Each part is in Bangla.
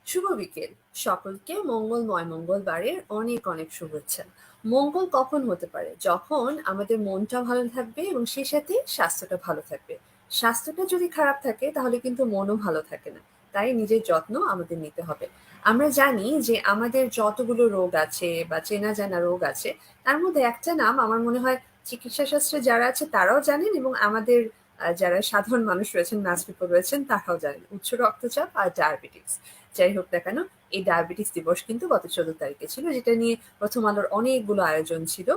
শুভ বিকেল। সকলকে মঙ্গলময় মঙ্গলবারের অনেক অনেক শুভেচ্ছা। মঙ্গল কখন হতে পারে? যখন আমাদের মনটা ভালো থাকবে এবং সেই সাথে স্বাস্থ্যটা ভালো থাকবে। স্বাস্থ্যটা যদি খারাপ থাকে তাহলে কিন্তু মনও ভালো থাকে না। তাই নিজের যত্ন আমাদের নিতে হবে। আমরা জানি যে আমাদের যতগুলো রোগ আছে বা চেনা জানা রোগ আছে, তার মধ্যে একটা নাম আমার মনে হয় চিকিৎসা শাস্ত্রে যারা আছে তারাও জানেন এবং আমাদের যারা সাধারণ মানুষ রয়েছেন, মাস পিপল রয়েছেন তারাও জানেন। উচ্চ রক্তচাপ আর ডায়াবেটিস। যাই হোক না কেন, এই ডায়াবেটিস দিবস কিন্তু গত 14 তারিখে ছিল, যেটা নিয়ে প্রথম আলোর অনেকগুলো আয়োজন ছিল।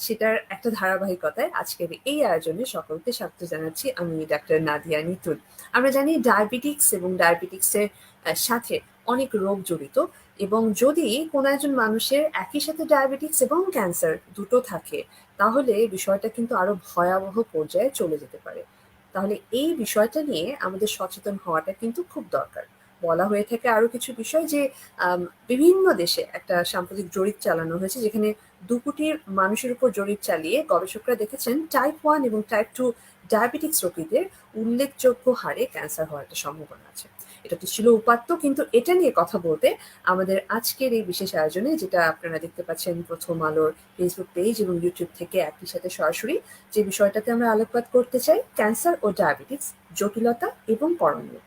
সেটার একটা ধারাবাহিকতায় আজকের এই আয়োজনে সকলকে স্বাগত জানাচ্ছি। আমি ডাক্তার নাদিয়া নিতুল। আমরা জানি ডায়াবেটিক্স এবং ডায়াবেটিক্সের সাথে অনেক রোগ জড়িত, এবং যদি কোনো একজন মানুষের একই সাথে ডায়াবেটিক্স এবং ক্যান্সার দুটো থাকে, তাহলে বিষয়টা কিন্তু আরো ভয়াবহ পর্যায়ে চলে যেতে পারে। তাহলে এই বিষয়টা নিয়ে আমাদের সচেতন হওয়াটা কিন্তু খুব দরকার। বলা হয়ে থাকে আরো কিছু বিষয় যে বিভিন্ন দেশে একটা সাম্প্রতিক জরিপ চালানো হয়েছে, যেখানে 2 কোটির মানুষের উপর জরিপ চালিয়ে গবেষকরা দেখেছেন টাইপ 1 এবং টাইপ 2 ডায়াবেটিক্স রোগীদের উল্লেখযোগ্য হারে ক্যান্সার হওয়ার একটা সম্ভাবনা আছে। এটা তো ছিল উপাত্ত, কিন্তু এটা নিয়ে কথা বলতে আমাদের আজকের এই বিশেষ আয়োজনে, যেটা আপনারা দেখতে পাচ্ছেন প্রথম আলোর ফেসবুক পেজ এবং ইউটিউব থেকে একই সাথে সরাসরি, যে বিষয়টাতে আমরা আলোকপাত করতে চাই ক্যান্সার ও ডায়াবেটিক্স, জটিলতা এবং করণীয়।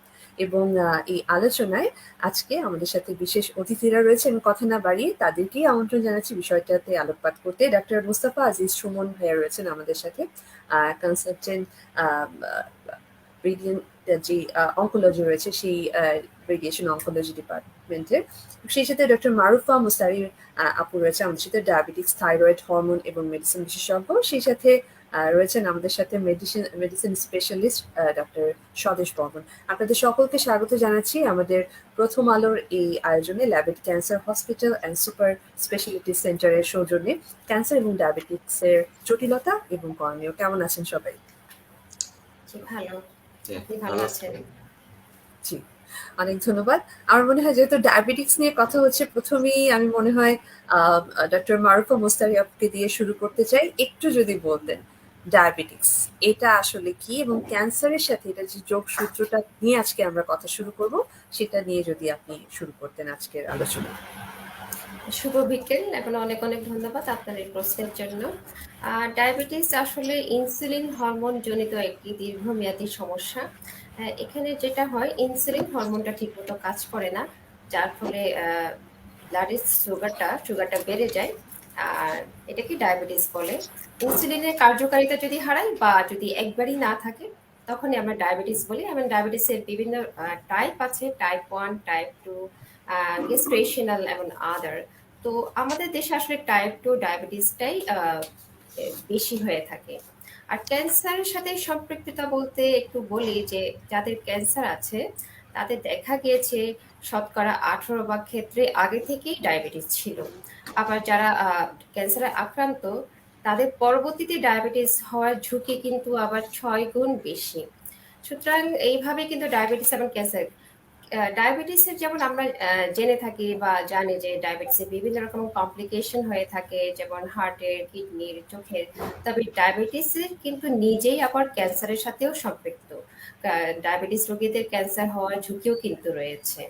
এবং এই আলোচনায় আজকে আমাদের সাথে বিশেষ অতিথিরা রয়েছে। আমি কথা না বাড়িয়ে তাদেরকেই আমন্ত্রণ জানাচ্ছি বিষয়টাতে আলোকপাত করতে। ডাক্তার মুস্তাফা আজিজ সুমন ভাইয়া রয়েছেন আমাদের সাথে, কনসালটেন্ট রেডিয়েন্ট যে অঙ্কোলজি রয়েছে সেই রেডিয়েশন অঙ্কোলজি ডিপার্টমেন্টের। সেই সাথে ডক্টর মারুফা মুস্তারির আপু রয়েছে আমাদের সাথে, ডায়াবেটিক্স, থাইরয়েড, হরমোন এবং মেডিসিন বিশেষজ্ঞ। সেই সাথে রয়েছেন আমাদের সাথে medicine specialist doctor Swadesh Barman. আপনাদের সকলকে স্বাগত জানাচ্ছি আমাদের প্রথম আলোর এই আয়োজনে, Labaid cancer hospital and super speciality সেন্টারের সৌজন্যে ক্যান্সার এবং ডায়াবেটিক্সের জটিলতা এবং করণীয়। কেমন আছেন সবাই? ভালো। আপনি ভালো আছেন? জি, অনেক ধন্যবাদ। আমার মনে হয় যেহেতু ডায়াবেটিক্স নিয়ে কথা হচ্ছে, প্রথমেই আমি মনে হয় ডক্টর মারুফা মুস্তারি আপুকে দিয়ে শুরু করতে চাই। একটু যদি বলতেন ডায়াবেটিক্স এটা আসলে কি, এবং ক্যান্সারের সাথে এটা যে যোগসূত্রটা নিয়ে আজকে আমরা কথা শুরু করব, সেটা নিয়ে যদি আপনি শুরু করতেন আজকের আলোচনা। শুভ বিকেল এবং অনেক অনেক ধন্যবাদ আপনার এই প্রশ্নের জন্য। ডায়াবেটিস আসলে ইনসুলিন হরমোন জনিত একটি দীর্ঘমেয়াদী সমস্যা। এখানে যেটা হয়, ইনসুলিন হরমোনটা ঠিকমতো কাজ করে না, যার ফলে ব্লাডের সুগারটা বেড়ে যায়। আর এটাকে ডায়াবেটিস বলে। ইনসুলিনের কার্যকারিতা যদি হারায় বা যদি একবারই না থাকে, তখনই আমরা ডায়াবেটিস বলি। এবং ডায়াবেটিসের বিভিন্ন টাইপ আছে, টাইপ 1, টাইপ 2, গেস্টেশনাল এবং আদার। তো আমাদের দেশে আসলে টাইপ 2 ডায়াবেটিসটাই বেশি হয়ে থাকে। আর ক্যান্সারের সাথে সম্পৃক্ততা বলতে একটু বলি যে যাদের ক্যান্সার আছে তাদের দেখা গিয়েছে শতকরা 18 ভাগ ক্ষেত্রে আগে থেকেই ডায়াবেটিস ছিল। আবার যারা ক্যান্সারে আক্রান্ত, তাদের পরবর্তীতে ডায়াবেটিস হওয়ার ঝুঁকি কিন্তু আবার 6 গুণ বেশি। সুতরাং এইভাবে কিন্তু ডায়াবেটিস এবং ক্যান্সার, ডায়াবেটিসের যেমন আমরা জেনে থাকি বা জানি যে ডায়াবেটিসের বিভিন্ন রকম কমপ্লিকেশন হয়ে থাকে, যেমন হার্টের, কিডনির, চোখের। তবে ডায়াবেটিসের কিন্তু নিজেই আবার ক্যান্সারের সাথেও সম্পৃক্ত। ডায়াবেটিস রোগীদের ক্যান্সার হওয়ার ঝুঁকিও কিন্তু রয়েছে।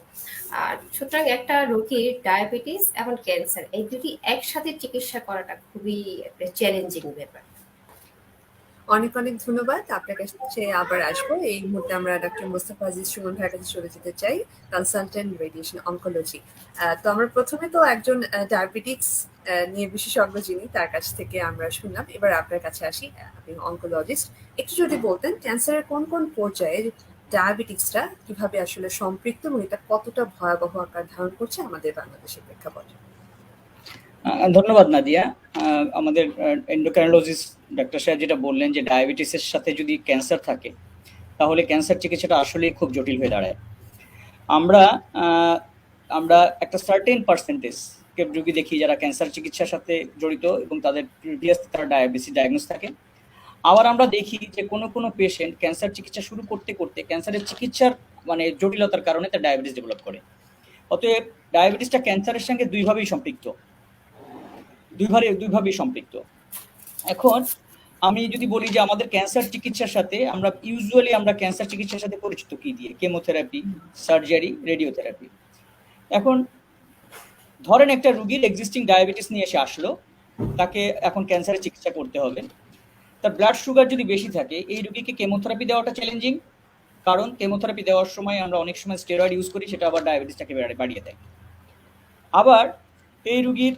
আর সুতরাং একটা রোগীর ডায়াবেটিস এবং ক্যান্সার এই দুটি একসাথে চিকিৎসা করাটা খুবই একটা চ্যালেঞ্জিং ব্যাপার। অনেক অনেক ধন্যবাদ। আপনার কাছে আবার আসবো। এই মুহূর্তে আমরা ডক্টর মোস্তফা আজিজ সুমন ভাইয়ের কাছে চলে যেতে চাই, কনসালটেন্ট রেডিয়েশন অঙ্কোলজি। তো আমরা প্রথমে তো একজন ডায়াবেটিক্স নিয়ে বিশেষজ্ঞ যিনি, তার কাছ থেকে আমরা শুনলাম। এবার আপনার কাছে আসি, আপনি অঙ্কোলজিস্ট। একটু যদি বলতেন ক্যান্সারের কোন কোন পর্যায়ে ডায়াবেটিক্সটা কিভাবে আসলে সম্পৃক্ত এবং এটা কতটা ভয়াবহ আকার ধারণ করছে আমাদের বাংলাদেশের প্রেক্ষাপটে। ধন্যবাদ নাদিয়া। আমাদের এন্ডোক্রাইনোলজিস্ট ডাক্তার সাহেব যেটা বললেন যে ডায়াবেটিসের সাথে যদি ক্যান্সার থাকে, তাহলে ক্যান্সার চিকিৎসাটা আসলেই খুব জটিল হয়ে দাঁড়ায়। আমরা একটা সার্টেন পার্সেন্টেজ রোগী দেখি যারা ক্যান্সার চিকিৎসার সাথে জড়িত এবং তাদের প্রিভিয়াসলি তারা ডায়াবেটিস ডায়াগনোস থাকে। আবার আমরা দেখি যে কোনো পেশেন্ট ক্যান্সার চিকিৎসা শুরু করতে করতে ক্যান্সারের চিকিৎসার জটিলতার কারণে তার ডায়াবেটিস ডেভেলপ করে। অতএব ডায়াবেটিসটা ক্যান্সারের সঙ্গে দুইভাবেই সম্পৃক্ত। এখন আমি যদি বলি যে আমাদের ক্যান্সার চিকিৎসার সাথে আমরা ক্যান্সার চিকিৎসার সাথে পরিচিত কি দিয়ে, কেমোথেরাপি, সার্জারি, রেডিওথেরাপি। এখন ধরেন একটা রুগীর এক্সিস্টিং ডায়াবেটিস নিয়ে এসে আসলো, তাকে এখন ক্যান্সারের চিকিৎসা করতে হবে। তার ব্লাড সুগার যদি বেশি থাকে, এই রুগীকে কেমোথেরাপি দেওয়াটা চ্যালেঞ্জিং, কারণ কেমোথেরাপি দেওয়ার সময় আমরা অনেক সময় স্টেরয়েড ইউজ করি, সেটা আবার ডায়াবেটিসটাকে বাড়িয়ে দেয়। আবার এই রুগীর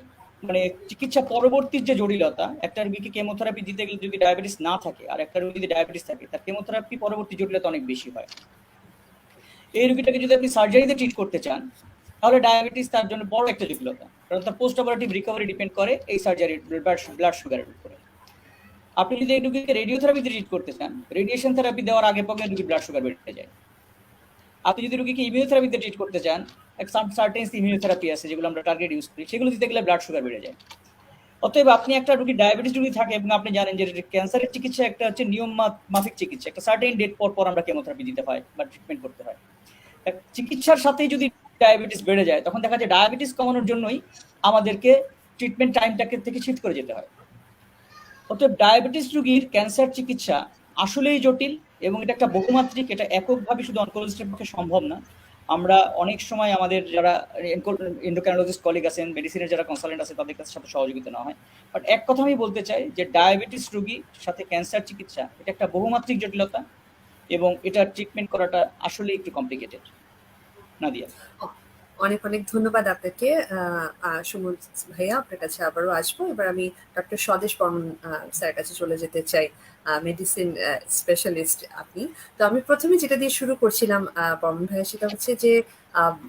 মানে চিকিৎসা পরবর্তীর যে জটিলতা, একটা রুগীকে কেমোথেরাপি দিতে গেলে যদি ডায়াবেটিস না থাকে আর একটা রুগী যদি ডায়াবেটিস থাকে, তার কেমোথেরাপি পরবর্তী জটিলতা অনেক বেশি হয়। এই রুগীটাকে যদি আপনি সার্জারিতে ট্রিট করতে চান, তাহলে ডায়াবেটিস তার জন্য বড় একটা জটিলতা, কারণ তার পোস্ট অপারেটিভ রিকভারি ডিপেন্ড করে এই সার্জারির ব্লাড সুগারের উপরে। আপনি যদি এই রুগীকে রেডিওথেরাপিতে ট্রিট করতে চান, রেডিয়েশন থেরাপি দেওয়ার আগে পক্ষে রুগীর ব্লাড সুগার বেড়ে যায়। আপনি যদি রুগীকে ইমিউনোথেরাপিতে ট্রিট করতে চান, সার্টেন ইমিউনোথেরাপি আছে যেগুলো আমরা টার্গেট ইউজ করি, সেগুলো দিতে গেলে ব্লাড সুগার বেড়ে যায়। অতএব আপনি একটা রুগী ডায়াবেটিস রুগী থাকে এবং আপনি জানেন যে ক্যান্সারের চিকিৎসা একটা হচ্ছে নিয়ম মাফিক চিকিৎসা, একটা সার্টেন ডেট পর আমরা কেমোথেরাপি দিতে হয় বা ট্রিটমেন্ট করতে হয়। চিকিৎসার সাথেই যদি ডায়াবেটিস বেড়ে যায়, তখন দেখা যায় ডায়াবেটিস কমানোর জন্যই আমাদেরকে ট্রিটমেন্ট টাইমটাকে থেকে শিফট করে যেতে হয়। অতএব ডায়াবেটিস রোগীর ক্যান্সার চিকিৎসা আসলেই জটিল এবং এটা একটা বহুমাত্রিক, এটা এককভাবে শুধু অনকোলজিস্টের পক্ষে সম্ভব না। আমরা অনেক সময় আমাদের যারা এন্ডোক্রাইনোলজিস্ট কলিগ আছেন, মেডিসিনের যারা কনসালটেন্ট আছে, তাদের কাছে সাথে সহযোগিতা নেওয়া হয়। বাট এক কথা আমি বলতে চাই যে ডায়াবেটিস রোগীর সাথে ক্যান্সার চিকিৎসা এটা একটা বহুমাত্রিক জটিলতা এবং এটা ট্রিটমেন্ট করাটা আসলে একটু কমপ্লিকেটেড। নাদিয়া, অনেক অনেক ধন্যবাদ আপনাকে সুমন ভাইয়া, আপনার কাছে আবারও আসবো। এবার আমি ডক্টর স্বদেশ বর্মন স্যারের কাছে চলে যেতে চাই, মেডিসিন স্পেশালিস্ট আপনি। তো আমি প্রথমে যেটা দিয়ে শুরু করছিলাম বর্মন ভাইয়া, সেটা হচ্ছে যে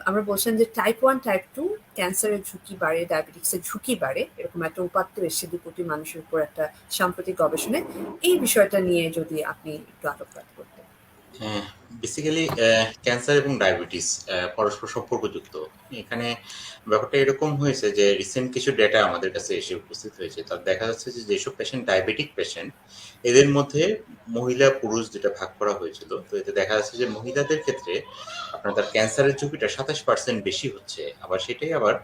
আমরা বলছেন যে টাইপ 1 টাইপ 2 ক্যান্সারের ঝুঁকি বাড়ে, ডায়াবেটিক্সের ঝুঁকি বাড়ে, এরকম একটা উপাত্ত এসছে 2 কোটি মানুষের উপর একটা সাম্প্রতিক গবেষণায়। এই বিষয়টা নিয়ে যদি আপনি একটু আলোকপাত করতেন। হ্যাঁ, বেসিক্যালি ক্যান্সার এবং ডায়াবেটিস পরস্পর সম্পর্কযুক্ত। এখানে ব্যাপারটা এরকম হয়েছে যে রিসেন্ট কিছু ডেটা আমাদের কাছে এসে উপস্থিত হয়েছে, তার দেখা যাচ্ছে যে যেসব পেশেন্ট ডায়াবেটিক পেশেন্ট, এদের মধ্যে মহিলা পুরুষ যেটা ভাগ করা হয়েছিল, তো এতে দেখা যাচ্ছে যে মহিলাদের ক্ষেত্রে আপনার তার ক্যান্সারের ঝুঁকিটা 27% বেশি হচ্ছে, আবার সেটাই আবার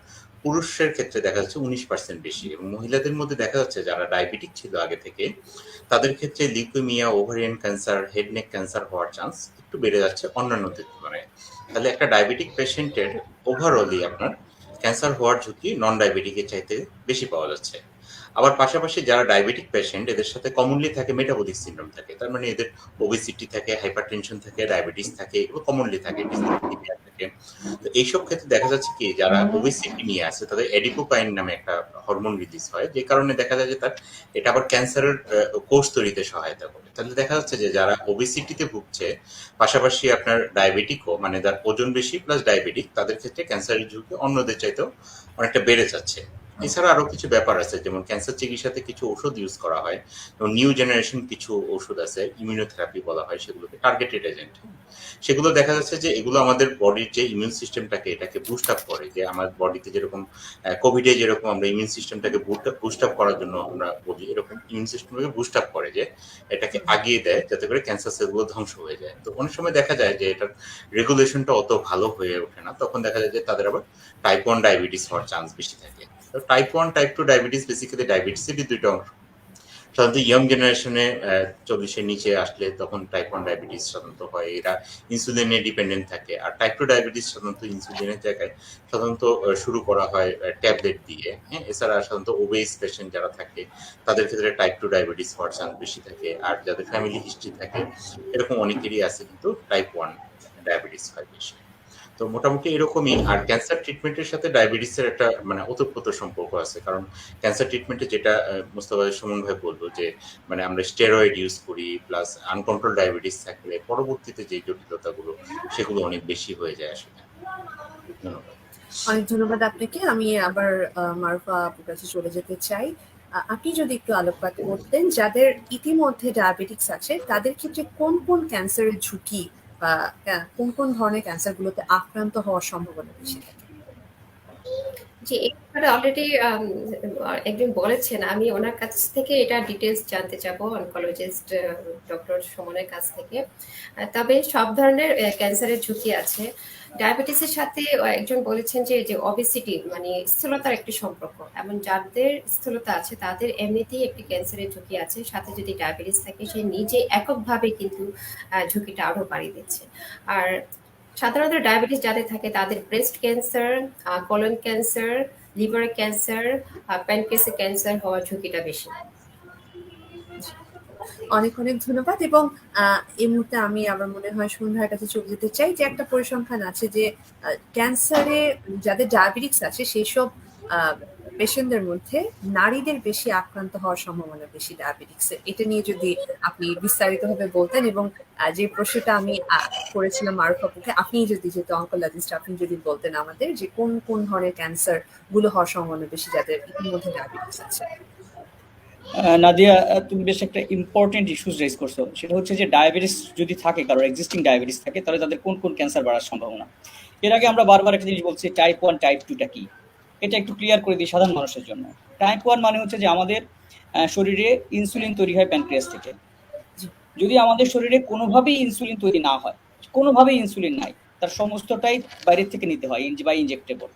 পুরুষের ক্ষেত্রে দেখা যাচ্ছে 19% বেশি। এবং মহিলাদের মধ্যে দেখা যাচ্ছে যারা ডায়াবেটিক ছিল আগে থেকে, তাদের ক্ষেত্রে leukaemia, ovarian cancer, head neck cancer হওয়ার চান্স একটু বেড়ে যাচ্ছে অন্যান্যদের তুলনায়। তাহলে একটা ডায়াবেটিক পেশেন্টের ওভারঅলই আপনার ক্যান্সার হওয়ার ঝুঁকি নন ডায়াবেটিকের চাইতে বেশি পাওয়া যাচ্ছে। আবার পাশাপাশি যারা ডায়াবেটিক পেশেন্ট, এদের সাথে কমনলি থাকে মেটাবলিক সিনড্রোম থাকে, তার মানে এদের ওবেসিটি থাকে, হাইপারটেনশন থাকে, ডায়াবেটিস থাকে, এগুলো কমনলি থাকে, ডিসলিপিডিমিয়া থাকে। তো এইসব ক্ষেত্রে দেখা যাচ্ছে কি, যারা ওবেসিটি নিয়ে আছে তাদের এডিপোকাইন নামে একটা হরমোন রিলিজ হয়, যে কারণে দেখা যায় যে তার এটা আবার ক্যান্সারের কোষ তৈরিতে সহায়তা করে। তাহলে দেখা যাচ্ছে যে যারা ওবেসিটিতে ভুগছে, পাশাপাশি আপনার ডায়াবেটিকও, মানে যার ওজন বেশি প্লাস ডায়াবেটিক, তাদের ক্ষেত্রে ক্যান্সারের ঝুঁকি অন্যদের চাইতেও অনেকটা বেড়ে যাচ্ছে। এছাড়া আরো কিছু ব্যাপার আছে, যেমন ক্যান্সার চিকিৎসাতে কিছু ওষুধ ইউজ করা হয়, এবং নিউ জেনারেশন কিছু ওষুধ আছে, ইমিউনোথেরাপি বলা হয় সেগুলোকে, টার্গেটেড এজেন্ট। সেগুলো দেখা যাচ্ছে যে এগুলো আমাদের বডির যে ইমিউন সিস্টেমটাকে এটাকে বুস্ট আপ করে, যে আমার বডিতে যেরকম কোভিডে যেরকম আমরা ইমিউন সিস্টেমটাকে বুস্ট আপ করার জন্য আমরা বলি, এরকম ইমিউন সিস্টেমটাকে বুস্ট আপ করে, যে এটাকে আগিয়ে দেয় যাতে করে ক্যান্সার সেলগুলো ধ্বংস হয়ে যায়। তো অনেক সময় দেখা যায় যে এটার রেগুলেশনটা অত ভালো হয়ে ওঠে না, তখন দেখা যায় যে তাদের আবার টাইপ 1 ডায়াবেটিস হওয়ার চান্স বেশি থাকে। টাইপ 1 টাইপ 2 ডায়াবেটিস, বেসিক্যালি ডায়াবেটিসেরই দুইটা অংশ। সাধারণত ইয়ং জেনারেশনে 40-এর নিচে আসলে তখন টাইপ 1 ডায়াবেটিস সাধারণত হয়, এরা ইনসুলিনে ডিপেন্ডেন্ট থাকে। আর টাইপ 2 ডায়াবেটিস সাধারণত ইনসুলিনের জায়গায় সাধারণত শুরু করা হয় ট্যাবলেট দিয়ে। হ্যাঁ, এছাড়া সাধারণত ওবেস পেশেন্ট যারা থাকে, তাদের ক্ষেত্রে টাইপ 2 ডায়াবেটিস হওয়ার চান্স বেশি থাকে। আর যাদের ফ্যামিলি হিস্ট্রি থাকে, এরকম অনেকেরই আছে কিন্তু টাইপ 1 ডায়াবেটিস হয় বেশি। তো মোটামুটি এরকমই। আর ক্যান্সার ট্রিটমেন্টের সাথে ডায়াবেটিসের একটা মানে ওতপ্রোত সম্পর্ক আছে, কারণ ক্যান্সার ট্রিটমেন্টে যেটা মোস্তফা সুমন ভাই বললো, যে মানে আমরা স্টেরয়েড ইউজ করি, প্লাস আনকন্ট্রোল ডায়াবেটিস থাকলে পরবর্তীতে যে জটিলতাগুলো, সেগুলো অনেক বেশি হয়ে যায় আসলে। ধন্যবাদ। অনেক ধন্যবাদ আপনাকে। আমি আবার মারুফা আপুর কাছে চলে যেতে চাই। আপনি যদি একটু আলোকপাত করতেন, যাদের ইতিমধ্যে ডায়াবেটিক্স আছে তাদের ক্ষেত্রে কোন কোন ক্যান্সারের ঝুঁকি বা কোন কোন ধরনের ক্যান্সারগুলোতে আক্রান্ত হওয়ার সম্ভাবনা বেশি থাকে? জি, এখানে অলরেডি একজন বলেছেন, আমি ওনার কাছ থেকে এটা ডিটেলস জানতে চাবো, অনকোলজিস্ট ডক্টর সুমনের কাছ থেকে। তবে সব ধরনের ক্যান্সারের ঝুঁকি আছে। ডায়াবেটিসের সাথে একজন বলেছেন যে অবেসিটি মানে স্থূলতার একটি সম্পর্ক, এমন যাদের স্থূলতা আছে তাদের এমনিতেই একটি ক্যান্সারের ঝুঁকি আছে, সাথে যদি ডায়াবেটিস থাকে সে নিজে এককভাবে কিন্তু ঝুঁকিটা আরো বাড়িয়ে দিচ্ছে। আর সাধারণত ডায়াবেটিস যাদের থাকে তাদের breast cancer, colon cancer, liver cancer, প্যানক্রিয়াসের ক্যান্সার হওয়ার ঝুঁকিটা বেশি। অনেক অনেক ধন্যবাদ। এবং এই মুহূর্তে আমি আমার মনে হয় সন্ধ্যার কাছে চলে যেতে চাই যে একটা পরিসংখ্যান আছে যে ক্যান্সারে যাদের ডায়াবেটিস আছে সেই সব পেশেন্টদের মধ্যে নারীদের বেশি আক্রান্ত হওয়ার সম্ভাবনা বেশি ডায়াবেটিক্সে। এটা নিয়ে যদি আপনি বিস্তারিতভাবে বলতেন, এবং যে প্রশ্নটা আমি করেছিলাম মারুফ আপুকে, আপনি যদি যেহেতু অনকোলজিস্ট আপনি যদি বলতেন আমাদের যে কোন কোন ধরনের ক্যান্সার গুলো হওয়ার সম্ভাবনা বেশি যাদের ইতিমধ্যে ডায়াবেটিস আছে। নাদিয়া, তুমি বেশ একটা ইম্পর্টেন্ট ইস্যুস রেজ করছো, সেটা হচ্ছে যে ডায়াবেটিস যদি থাকে, কারোর এক্সিস্টিং ডায়াবেটিস থাকে, তাহলে তাদের কোন কোন ক্যান্সার বাড়ার সম্ভাবনা। এর আগে আমরা বারবার একটা জিনিস বলছি, টাইপ 1 টাইপ 2টা কি, এটা একটু ক্লিয়ার করে দিই সাধারণ মানুষের জন্য। টাইপ 1 মানে হচ্ছে যে আমাদের শরীরে ইনসুলিন তৈরি হয় প্যানক্রিয়াস থেকে। যদি আমাদের শরীরে কোনোভাবেই ইনসুলিন তৈরি না হয়, কোনোভাবেই ইনসুলিন নাই, তার সমস্তটাই বাইরের থেকে নিতে হয় বা ইনজেক্টেবল,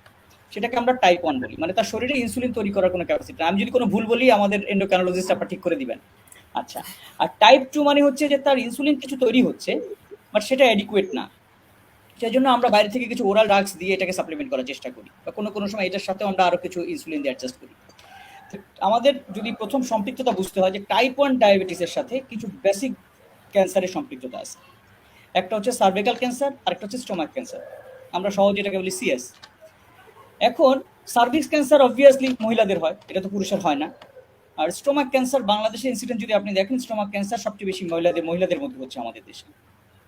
সেটাকে আমরা টাইপ 1 বলি। মানে তার শরীরে ইনসুলিন তৈরি করার কোনো ক্যাপাসিটি। আমি যদি কোনো ভুল বলি আমাদের এন্ডোক্রাইনোলজিস্ট আপনারা ঠিক করে দিবেন। আচ্ছা, আর টাইপ 2 মানে হচ্ছে যে তার ইনসুলিন কিছু তৈরি হচ্ছে, বাট সেটা অ্যাডিকুয়েট না। সেই জন্য আমরা বাইরে থেকে কিছু ওরাল ড্রাগস দিয়ে এটাকে সাপ্লিমেন্ট করার চেষ্টা করি, বা কোনো কোনো সময় এটার সাথে আমরা আরো কিছু ইনসুলিন দিয়ে অ্যাডজাস্ট করি। আমাদের যদি প্রথম সম্পৃক্ততা বুঝতে হয় যে টাইপ 1 ডায়াবেটিসের সাথে কিছু বেসিক ক্যান্সারের সম্পৃক্ততা আছে। একটা হচ্ছে সার্ভিক্যাল ক্যান্সার, আর একটা হচ্ছে স্টোমাক ক্যান্সার, আমরা সহজে এটাকে বলি সিএস। এখন সার্ভিক্স ক্যান্সার অবভিয়াসলি মহিলাদের হয়, এটা তো পুরুষের হয় না। আর স্টোমাক ক্যান্সার বাংলাদেশের ইনসিডেন্ট যদি আপনি দেখেন, স্টোমাক ক্যান্সার সবচেয়ে বেশি মহিলাদের মধ্যে হচ্ছে আমাদের দেশে।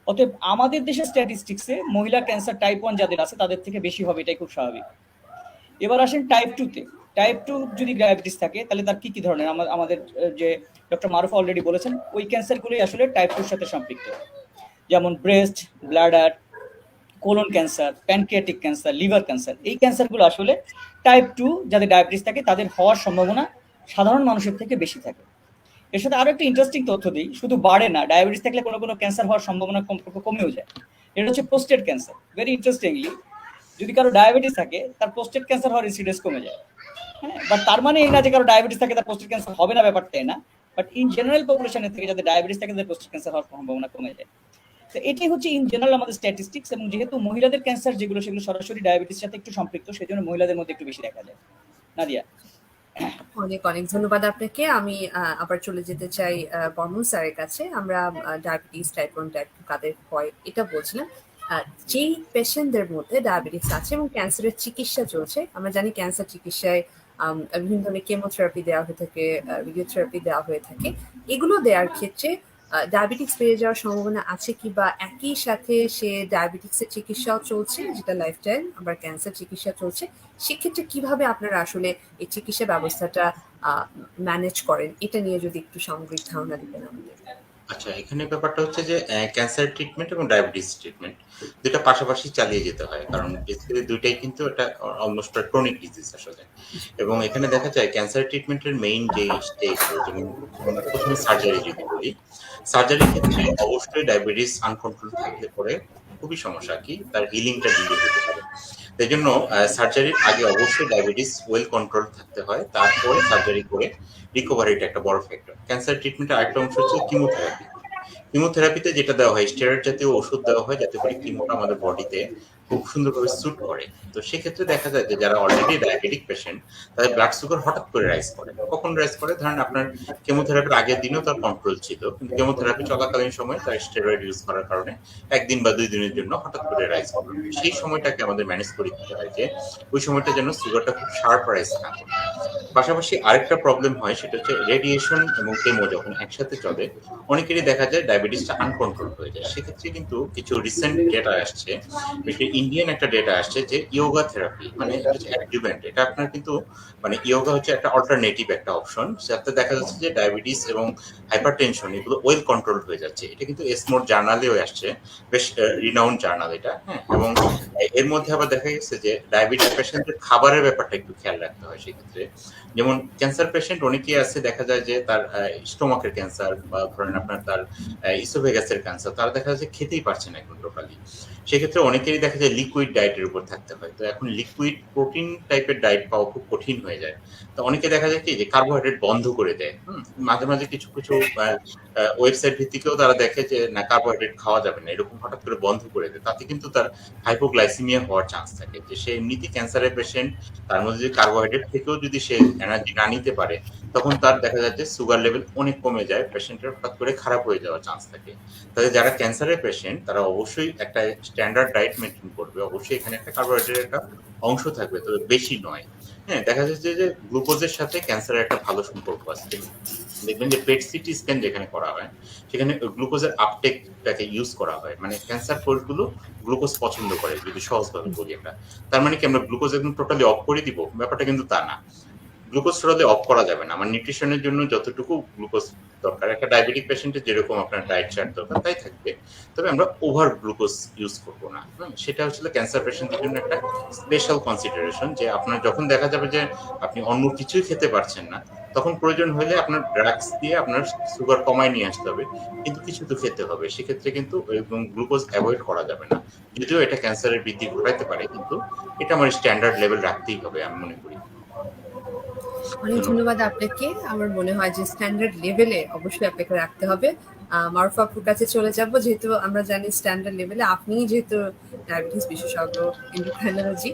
অতএব আমাদের দেশের স্ট্যাটিস্টিক্সে মহিলা ক্যান্সার টাইপ 1 যাদের আছে তাদের থেকে বেশি হবে, এটাই খুব স্বাভাবিক। এবার আসেন টাইপ 2-তে। টাইপ 2 যদি ডায়াবেটিস থাকে তাহলে তার কি কি ধরনের, আমাদের যে ডক্টর মারুফ অলরেডি বলেছেন, ওই ক্যান্সারগুলোই আসলে টাইপ 2 এর সাথে সম্পৃক্ত, যেমন breast, bladder, colon cancer, pancreatic cancer, liver cancer. এই ক্যান্সারগুলো আসলে টাইপ 2 যাদের ডায়াবেটিস থাকে তাদের হওয়ার সম্ভাবনা সাধারণ মানুষের থেকে বেশি থাকে। এর সাথে আরো একটা ইন্টারেস্টিং তথ্য দিই, শুধু বাড়ে না, ডায়াবেটিস থাকলে কোনো কোনো ক্যান্সার হওয়ার সম্ভাবনা কমেও যায়। এটা হচ্ছে প্রোস্টেট ক্যান্সার। ভেরি ইন্টারেস্টিংলি, যদি কারো ডায়াবেটিস থাকে তার প্রোস্টেট ক্যান্সার হওয়ার ইনসিডেন্স কমে যায়। হ্যাঁ, বাট তার মানে এই না যে কারো ডায়াবেটিস থাকে তার প্রোস্টেট ক্যান্সার হবে না, ব্যাপারটা না। বাট ইন জেনারেল পপুলেশনের থেকে যাদের ডায়াবেটিস থাকে তাদের প্রোস্টেট ক্যান্সার হওয়ার সম্ভাবনা কমে যায়। তো এটাই হচ্ছে ইন জেনারেল আমাদের স্ট্যাটিস্টিক্স। এবং যেহেতু মহিলাদের ক্যান্সার যেগুলো সেগুলো সরাসরি ডায়াবেটিসের সাথে একটু সম্পৃক্ত, সেই জন্য মহিলাদের মধ্যে একটু বেশি দেখা যায়। নাদিয়া, অনেক অনেক ধন্যবাদ আপনাকে। আমি আবার চলে যেতে চাই বর্মন স্যারের কাছে। আমরা ডায়াবেটিস টাইপ 1 টাইপ 2 কাদের হয় এটা বলছিলাম। যেই পেশেন্টদের মধ্যে ডায়াবেটিস আছে এবং ক্যান্সারের চিকিৎসা চলছে, আমরা জানি ক্যান্সার চিকিৎসায় বিভিন্ন ধরনের কেমোথেরাপি দেওয়া হয়ে থাকে, রেডিওথেরাপি দেওয়া হয়ে থাকে। এগুলো দেওয়ার ক্ষেত্রে ডায়াবেটিস বেড়ে যাওয়ার সম্ভাবনা আছে কি, বা একই সাথে সে ডায়াবেটিক্সের চিকিৎসাও চলছে যেটা লাইফস্টাইল, আবার ক্যান্সার চিকিৎসা চলছে, সেক্ষেত্রে কিভাবে আপনারা আসলে এই চিকিৎসা ব্যবস্থাটা ম্যানেজ করেন, এটা নিয়ে যদি একটু সামগ্রিক ধারণা দিবেন আমাদের। আচ্ছা, এখানে ব্যাপারটা হচ্ছে যে ক্যান্সার ট্রিটমেন্ট এবং ডায়াবেটিস ট্রিটমেন্ট দুটা পাশাপাশি চালিয়ে যেতে হয়, কারণ বেসিক্যালি দুইটাই কিন্তু একটা অলমোস্ট ক্রনিক ডিজিজ আসলে। এবং এখানে দেখা যায় ক্যান্সার ট্রিটমেন্টের মেইন যে স্টেজ, যেমন প্রথমে সার্জারি যদি বলি, সার্জারির ক্ষেত্রে অবশ্যই ডায়াবেটিস আনকন্ট্রোল থাকলে পরে খুবই সমস্যা, কি তার হিলিংটা ডিলে হতে পারে। সেই জন্য সার্জারির আগে অবশ্যই ডায়াবেটিস ওয়েল কন্ট্রোল থাকতে হয়, তারপরে সার্জারি করে রিকভারিটা একটা বড় ফ্যাক্টর। ক্যান্সার ট্রিটমেন্টের আরেকটা অংশ হচ্ছে কিমোথেরাপি। কিমোথেরাপিতে যেটা দেওয়া হয়, স্টেরয়েড জাতীয় ওষুধ দেওয়া হয় যাতে করে কিমোটা আমাদের বডিতে খুব সুন্দরভাবে স্যুট করে। তো সেক্ষেত্রে দেখা যায় যে যারা অলরেডি ডায়াবেটিক পেশেন্ট তাদের ব্লাড সুগার হঠাৎ করে রাইজ করে। কখন রাইজ করে? ধরেন আপনার কেমোথেরাপির আগের দিনও তার কন্ট্রোল ছিল, কিন্তু কেমোথেরাপি চলাকালীন সময় তার স্টেরয়েড ইউজ করার কারণে একদিন বা 2 দিনের জন্য হঠাৎ করে রাইজ করে। সেই সময়টাকে আমাদের ম্যানেজ করে দিতে হয় যে ওই সময়টা যেন সুগারটা খুব শার্প রাইজ না করে। পাশাপাশি আরেকটা প্রবলেম হয়, সেটা হচ্ছে রেডিয়েশন এবং কেমো যখন একসাথে চলে অনেকেরই দেখা যায় ডায়াবেটিসটা আনকন্ট্রোল হয়ে যায়। সেক্ষেত্রে কিন্তু কিছু রিসেন্ট ডেটা আসছে, বিশেষ ইন্ডিয়ান একটা ডেটা আসছে যে ইয়োগা থেরাপি, মানে এটা হচ্ছে অ্যাডজুভেন্ট, এটা আপনার কিন্তু মানে ইয়োগা হচ্ছে একটা অল্টারনেটিভ একটা অপশন, যাতে দেখা যাচ্ছে যে ডায়াবেটিস এবং হাইপারটেনশন এগুলো ওয়েল কন্ট্রোল হয়ে যাচ্ছে। এটা কিন্তু এসমোর জার্নালেও আসছে, বেশ রিনাউন্ড জার্নাল এটা। হ্যাঁ, এবং এর মধ্যে আবার দেখা গেছে যে ডায়াবেটিস পেশেন্টদের খাবারের ব্যাপারটা একটু খেয়াল রাখতে হয়। সেক্ষেত্রে যেমন ক্যান্সার পেশেন্ট অনেকেই আছে, দেখা যায় যে তার স্টোমাকের ক্যান্সার বা ধরেন আপনার তার ইসোফেগাসের ক্যান্সার, তারা দেখা যায় যে খেতেই পারছে না এখন টোটালি। সেক্ষেত্রে অনেকেরই দেখা যায় লিকুইড ডায়েটের উপর থাকতে হয়। তো এখন লিকুইড প্রোটিন টাইপের ডায়েট পাওয়া খুব কঠিন হয়ে যায়। তো অনেকে দেখা যায় কি যে কার্বোহাইড্রেট বন্ধ করে দেয়। মাঝে মাঝে কিছু কিছু ওয়েবসাইট ভিত্তিকেও তারা দেখে যে না, কার্বোহাইড্রেট খাওয়া যাবে না, এরকম হঠাৎ করে বন্ধ করে দেয়। তাতে কিন্তু তার হাইপোগ্লাইসিমিয়া হওয়ার চান্স থাকে, যে সে এমনিতেই ক্যান্সারের পেশেন্ট, তার মধ্যে যদি কার্বোহাইড্রেট থেকেও যদি সে এনার্জি না নিতে পারে, তখন তার দেখা যাচ্ছে সুগার লেভেল অনেক কমে যায়, পেশেন্টের হঠাৎ করে খারাপ হয়ে যাওয়ার চান্স থাকে। তাহলে যারা ক্যান্সারের পেশেন্ট তারা অবশ্যই একটা স্ট্যান্ডার্ড ডায়েট মেনটেন করবে, অবশ্যই এখানে একটা কার্বোহাইড্রেটের একটা অংশ থাকবে, তবে বেশি নয়। হ্যাঁ, দেখা যাচ্ছে যে গ্লুকোজের সাথে ক্যান্সারের একটা ভালো সম্পর্ক আছে। দেখবেন যে পেট সিটি স্ক্যান যেখানে করা হয় সেখানে গ্লুকোজের আপটেকটাকে ইউজ করা হয়, মানে ক্যান্সার কোষগুলো গ্লুকোজ পছন্দ করে, যদি সহজভাবে বলি আমরা। তার মানে কি আমরা গ্লুকোজ একদম টোটালি অফ করে দিব? ব্যাপারটা কিন্তু তা না। গ্লুকোজ টোটালি অফ করা যাবে না। আমার নিউট্রিশনের জন্য যতটুকু গ্লুকোজ দরকার, একটা ডায়াবেটিক পেশেন্টের যেরকম আপনার ডায়েট চার্ট দরকার তাই থাকবে, তবে আমরা ওভার গ্লুকোজ ইউজ করবো না। সেটা হচ্ছে ক্যান্সার পেশেন্টের জন্য একটা স্পেশাল কনসিডারেশন, যে আপনার যখন দেখা যাবে যে আপনি অন্য কিছুই খেতে পারছেন না, তখন প্রয়োজন হলে আপনার ড্রাগস দিয়ে আপনার সুগার কমায় নিয়ে আসতে হবে, কিন্তু কিছু তো খেতে হবে। সেক্ষেত্রে কিন্তু এবং গ্লুকোজ অ্যাভয়েড করা যাবে না, যদিও এটা ক্যান্সারের বৃদ্ধি ঘটাতে পারে, কিন্তু এটা আমার স্ট্যান্ডার্ড লেভেল রাখতেই হবে আমি মনে করি। অনেক ধন্যবাদ আপনাকে। আমার মনে হয় যে স্ট্যান্ডার্ড লেভেলে অবশ্যই আপনাকে রাখতে হবে। মারুফ আপুর কাছে চলে যাব, যেহেতু আমরা জানি স্ট্যান্ডার্ড লেভেলে আপনিই যেহেতু ডায়াবেটিস বিশেষজ্ঞ, এন্ডোক্রাইনোলজি।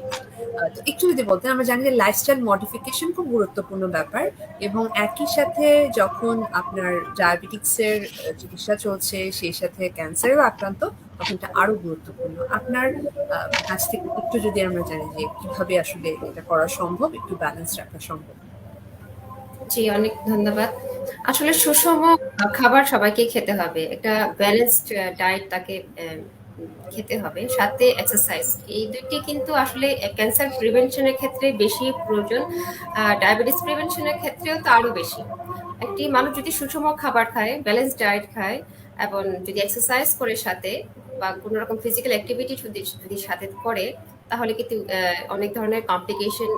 তো একটু যদি বলতেন, আমরা জানি যে লাইফস্টাইল মডিফিকেশন খুব গুরুত্বপূর্ণ ব্যাপার, এবং একই সাথে যখন আপনার ডায়াবেটিক্সের চিকিৎসা চলছে, সেই সাথে ক্যান্সারেও আক্রান্ত, তখন এটা আরো গুরুত্বপূর্ণ। আপনার কাছ থেকে একটু যদি আমরা জানি যে কিভাবে আসলে এটা করা সম্ভব, একটু ব্যালেন্স রাখা সম্ভব। জি, অনেক ধন্যবাদ। আসলে সুষম খাবার সবাইকে খেতে হবে। একটা ব্যালেন্সড ডায়েট তাকে খেতে হবে। সাথে এক্সারসাইজ। এই ২ টি কিন্তু আসলে ক্যান্সার প্রিভেনশনের ক্ষেত্রে বেশি প্রয়োজন। ডায়াবেটিস প্রিভেনশনের ক্ষেত্রেও তো আরো বেশি। একটি মানুষ যদি সুষম খাবার খায়, ব্যালেন্সড ডায়েট খায় এবং যদি এক্সারসাইজ করে সাথে, বা কোনো রকম ফিজিক্যাল অ্যাক্টিভিটি যদি সাথে করে, তাহলে কিন্তু অনেক ধরনের কমপ্লিকেশন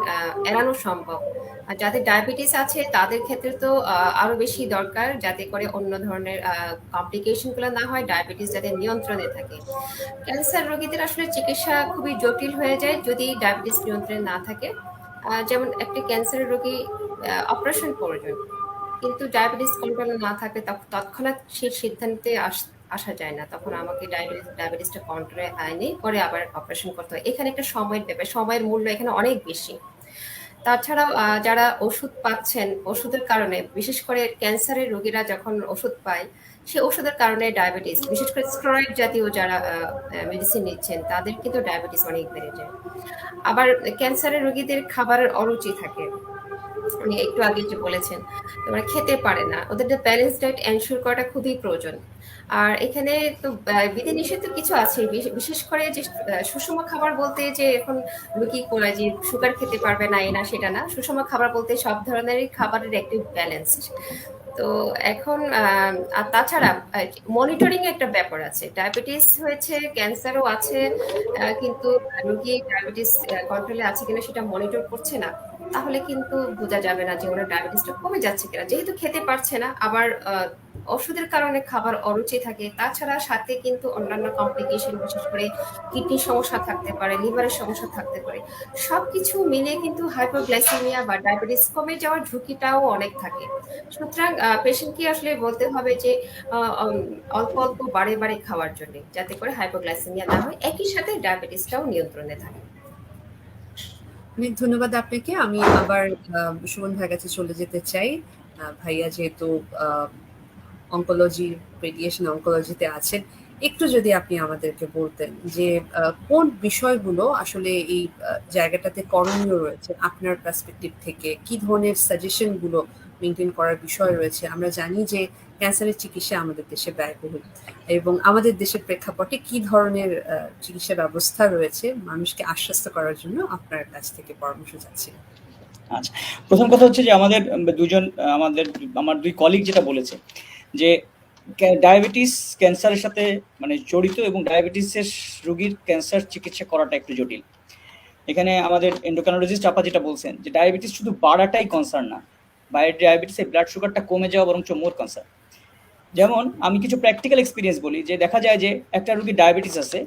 এড়ানো সম্ভব। আর যাদের ডায়াবেটিস আছে তাদের ক্ষেত্রে তো আরো বেশি দরকার, যাতে করে অন্য ধরনের কমপ্লিকেশন গুলো না হয়, ডায়াবেটিস যাতে নিয়ন্ত্রণে থাকে। ক্যান্সার রোগীদের আসলে চিকিৎসা খুবই জটিল হয়ে যায় যদি ডায়াবেটিস নিয়ন্ত্রণে না থাকে। যেমন একটি ক্যান্সারের রোগী অপারেশন প্রয়োজন, কিন্তু ডায়াবেটিস কন্ট্রোলে না থাকলে তৎক্ষণাৎ সেই সিদ্ধান্তে আসা যায় না। তখন আমাকে ডায়াবেটিসটা কন্ট্রোলে আইনে পরে আবার অপারেশন করতে হয়। এখানে একটা সময়ের ব্যাপার, সময়ের মূল্য এখানে অনেক বেশি। তাছাড়াও যারা ওষুধ পাচ্ছেন, ওষুধের কারণে, বিশেষ করে ক্যান্সারের রোগীরা যখন ওষুধ পায়, সে ওষুধের কারণে ডায়াবেটিস, বিশেষ করে স্টেরয়েড জাতীয় যারা মেডিসিন নিচ্ছেন, তাদের কিন্তু ডায়াবেটিস অনেক বেড়ে যায়। আবার ক্যান্সারের রোগীদের খাবারের অরুচি থাকে, উনি একটু আগে যে বলেছেন, তোমরা খেতে পারে না, ওদের ব্যালেন্স ডায়েট এনশিওর করাটা খুবই প্রয়োজন। আর এখানে তো বিধিনিষেধ তো কিছু আছে, বিশেষ করে যে সুষম খাবার বলতে যে এখন রুগী করে যে সুগার খেতে পারবে না, এ না সেটা না। সুষম খাবার বলতে সব ধরনেরই খাবারের একটি ব্যালেন্সড। তো এখন আর তাছাড়া মনিটরিং একটা ব্যাপার আছে। ডায়াবেটিস হয়েছে, ক্যান্সারও আছে, কিন্তু রোগী ডায়াবেটিস কন্ট্রোলে আছে কিনা সেটা মনিটর করছে না, তাহলে কিন্তু বোঝা যাবে না যে ওনার ডায়াবেটিসটা কমে যাচ্ছে কিনা। যেহেতু খেতে পারছে না, আবার ওষুধের কারণে খাবার অরুচি থাকে, তাছাড়া সাথে কিন্তু অন্যান্য কমপ্লিকেশন, বিশেষ করে কিডনির সমস্যা থাকতে পারে, লিভারের সমস্যা থাকতে পারে। সবকিছু মিলে কিন্তু হাইপারগ্লাইসেমিয়া বা ডায়াবেটিস কমে যাওয়ার ঝুঁকিটাও অনেক থাকে। সুতরাং পেশেন্টকে আসলে বলতে হবে যে অল্প অল্প বারে বারে খাওয়ার জন্য, যাতে করে হাইপোগ্লাইসেমিয়া না হয়, একই সাথে ডায়াবেটিসটাও নিয়ন্ত্রণে থাকে। অনেক ধন্যবাদ আপনাকে। আমি আবার সুমন ভাইয়ের কাছে চলে যেতে চাই। ভাইয়া যেহেতু অঙ্কোলজি, রেডিয়েশন অঙ্কোলজিতে আছেন, একটু যদি আপনি আমাদেরকে বলতেন যে কোন বিষয়গুলো আসলে এই জায়গাটাতে করণীয় রয়েছে আপনার পার্সপেক্টিভ থেকে, কি ধরনের সাজেশন গুলো মেনটেন করার বিষয় রয়েছে। আমরা জানি যে ক্যান্সারের চিকিৎসা আমাদের দেশে ব্যয়বহুল, এবং আমাদের দেশের প্রেক্ষাপটে কি ধরনের চিকিৎসা ব্যবস্থা রয়েছে মানুষকে আশ্বস্ত করার জন্য আপনার কাছ থেকে পরামর্শ চাচ্ছি। আচ্ছা, প্রথম কথা হচ্ছে যে আমার 2 কলিগ যেটা বলেছে যে ডায়াবেটিস ক্যান্সারের সাথে মানে জড়িত, এবং ডায়াবেটিসের রোগীর ক্যান্সার চিকিৎসা করাটা একটু জটিল। এখানে আমাদের এন্ডোক্রাইনোলজিস্ট আপা যেটা বলছেন যে ডায়াবেটিস শুধু বাড়াটাই কনসার্ন না, ডায়াবেটিসে ব্লাড সুগারটা কমে যাওয়া বরঞ্চ মোর কনসার্ন। যেমন আমি কিছু প্র্যাকটিক্যাল এক্সপিরিয়েন্স বলি, যে দেখা যায় যে একটা রোগীর ডায়াবেটিস আছে,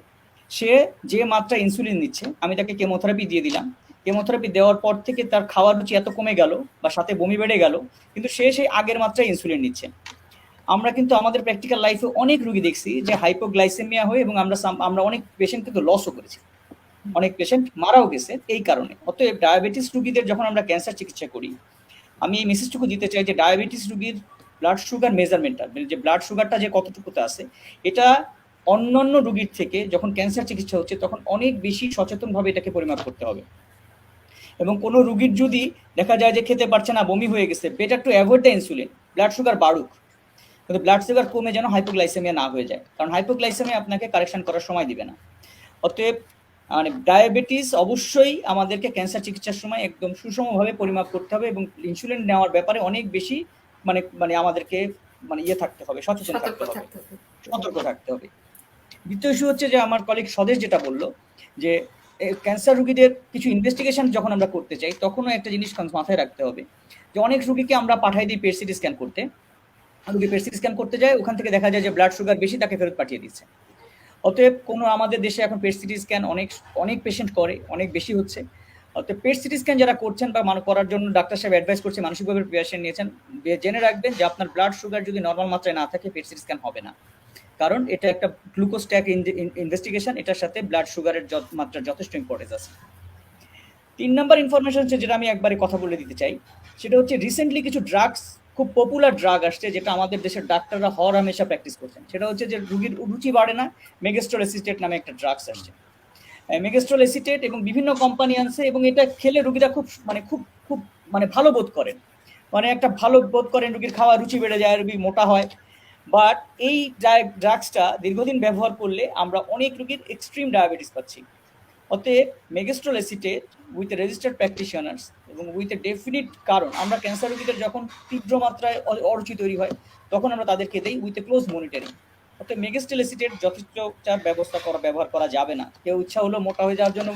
সে যে মাত্রা ইনসুলিন নিচ্ছে, আমি তাকে কেমোথেরাপি দিয়ে দিলাম, কেমোথেরাপি দেওয়ার পর থেকে তার খাওয়ার রুচি এত কমে গেল বা সাথে বমি বেড়ে গেল, কিন্তু সে সেই আগের মাত্রায় ইনসুলিন নিচ্ছে। আমরা কিন্তু আমাদের প্র্যাকটিক্যাল লাইফে অনেক রুগী দেখছি যে হাইপোগ্লাইসেমিয়া হয়ে, এবং আমরা অনেক পেশেন্ট কিন্তু লসও করেছি, অনেক পেশেন্ট মারাও গেছে এই কারণে। অতএব ডায়াবেটিস রুগীদের যখন আমরা ক্যান্সার চিকিৎসা করি, আমি এই মেসেজটুকু দিতে চাই যে ডায়াবেটিস রুগীর ব্লাড সুগার মেজারমেন্টটা, যে ব্লাড সুগারটা যে কতটুকুতে আছে, এটা অন্যান্য রুগীর থেকে যখন ক্যান্সার চিকিৎসা হচ্ছে তখন অনেক বেশি সচেতনভাবে এটাকে পরিমাপ করতে হবে। এবং কোনো রুগীর যদি দেখা যায় যে খেতে পারছে না, বমি হয়ে গেছে, better to avoid the insulin, blood sugar বাড়ুক কিন্তু ব্লাড সুগার কমে যেন হাইপোগ্লাইসেমিয়া না হয়ে যায়, কারণ হাইপোগ্লাইসেমিয়া আপনাকে কারেকশন করার সময় দিবে না। অতএব মানে ডায়াবেটিস অবশ্যই আমাদেরকে ক্যান্সার চিকিৎসার সময় একদম সুষমভাবে পরিমাপ করতে হবে, এবং ইনসুলিন নেওয়ার ব্যাপারে অনেক বেশি মানে মানে আমাদেরকে মানে থাকতে হবে, সচেতন থাকতে হবে, সতর্ক থাকতে হবে। দ্বিতীয় ইস্যু হচ্ছে যে আমার কলিগ স্বদেশ যেটা বললো, যে ক্যান্সার রুগীদের কিছু ইনভেস্টিগেশন যখন আমরা করতে চাই, তখনও একটা জিনিস মাথায় রাখতে হবে যে অনেক রুগীকে আমরা পাঠাই দিই পেট সিটি স্ক্যান করতে, রুগী পেট সিটি স্ক্যান করতে যায়, ওখান থেকে দেখা যায় যে ব্লাড সুগার বেশি, তাকে ফেরত পাঠিয়ে দিচ্ছে। অতএব কোনো আমাদের দেশে এখন পেট সিটি স্ক্যান অনেক পেশেন্ট করে, অনেক বেশি হচ্ছে। অতএব পেট সিটি স্ক্যান যারা করছেন বা করার জন্য ডাক্তার সাহেব অ্যাডভাইস করছে, মানসিকভাবে প্রিপারেশন নিয়েছেন, জেনে রাখবেন যে আপনার ব্লাড সুগার যদি নর্মাল মাত্রায় না থাকে পেট সিটি স্ক্যান হবে না, কারণ এটা একটা গ্লুকোস্ট্যাক ইনভেস্টিগেশন, এটার সাথে ব্লাড সুগারের মাত্রার যথেষ্ট ইম্পর্টেন্স আছে। 3 নম্বর ইনফরমেশন হচ্ছে যেটা আমি একবারে কথা বলে দিতে চাই, সেটা হচ্ছে রিসেন্টলি কিছু ড্রাগস, খুব পপুলার ড্রাগ আসছে যেটা আমাদের দেশের ডাক্তাররা হরহামেশা প্র্যাকটিস করছেন। সেটা হচ্ছে যে রুগীর রুচি বাড়ে না, মেগাস্ট্রল এসিটেট নামে একটা ড্রাগস আসছে। মেগাস্ট্রল এসিটেট এবং বিভিন্ন কোম্পানি আনছে, এবং এটা খেলে রুগীরা খুব ভালো বোধ করেন, মানে একটা ভালো বোধ করেন, রুগীর খাওয়া রুচি বেড়ে যায়, রুগী মোটা হয়। বাট এই ড্রাগসটা দীর্ঘদিন ব্যবহার করলে আমরা অনেক রুগীর এক্সট্রিম ডায়াবেটিস পাচ্ছি। অতএব মেগাস্ট্রল এসিটেট উইথ রেজিস্টার্ড প্র্যাকটিশনার্স এবং উইথ এ ডেফিনিট, কারণ আমরা ক্যান্সার রোগীদের যখন তীব্র মাত্রায় অরুচি তৈরি হয় তখন আমরা তাদেরকে দেই উইথ এ ক্লোজ মনিটরিং। অর্থাৎ মেগাস্ট্রল এসিটেট যথেষ্ট ব্যবহার করা যাবে না। কেউ ইচ্ছা হলো মোটা হয়ে যাওয়ার জন্য